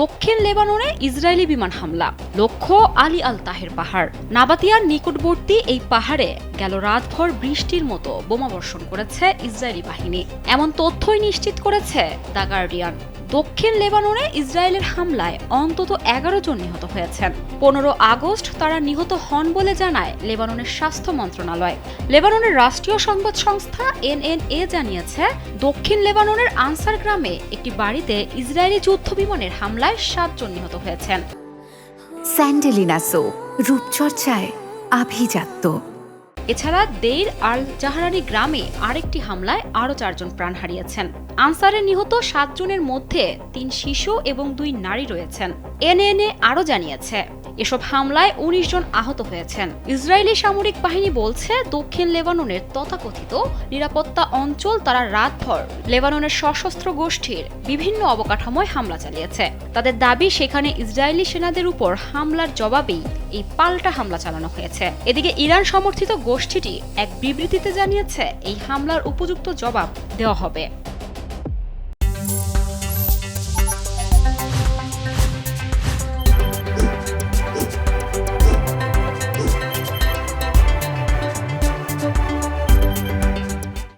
দক্ষিণ লেবাননে ইসরায়েলি বিমান হামলা, লক্ষ্য আলী আল তাহের পাহাড়। নাবাতিয়ার নিকটবর্তী এই পাহাড়ে গেল রাতভর বৃষ্টির মতো বোমাবর্ষণ করেছে ইসরায়েলি বাহিনী, এমন তথ্যই নিশ্চিত করেছে দ্য গার্ডিয়ান। দক্ষিণ লেবাননে ইসরায়েলের হামলায় অন্তত 11 জন নিহত হয়েছেন। 15 আগস্ট তারা নিহত হন বলে জানায় লেবাননের স্বাস্থ্য মন্ত্রণালয়। লেবাননের রাষ্ট্রীয় সংবাদ সংস্থা এনএনএ জানিয়েছে, দক্ষিণ লেবাননের আনসার গ্রামে একটি বাড়িতে ইসরায়েলি যুদ্ধ বিমানের হামলায় 7 জন নিহত হয়েছেন। স্যান্ডেলিনা সো, রূপচর্চায় আভিজাত্য। এছাড়া দেইর আল জাহরানি গ্রামে আরেকটি হামলায় আরও 4 জন প্রাণ হারিয়েছেন। আনসারের নিহত 7 জনের মধ্যে 3 শিশু এবং 2 নারী রয়েছেন। এনএনএ আরও জানিয়েছে, এসব হামলায় 19 জন আহত হয়েছেন। ইসরায়েলি সামরিক বাহিনী বলছে, দক্ষিণ লেবাননের তথাকথিত নিরাপত্তা অঞ্চল তারা রাতভর লেবাননের সশস্ত্র গোষ্ঠীর বিভিন্ন অবকাঠামোয় হামলা চালিয়েছে। তাদের দাবি, সেখানে ইসরায়েলি সেনাদের উপর হামলার জবাবেই এই পাল্টা হামলা চালানো হয়েছে। এদিকে ইরান সমর্থিত গোষ্ঠীটি এক বিবৃতিতে জানিয়েছে, এই হামলার উপযুক্ত জবাব দেওয়া হবে।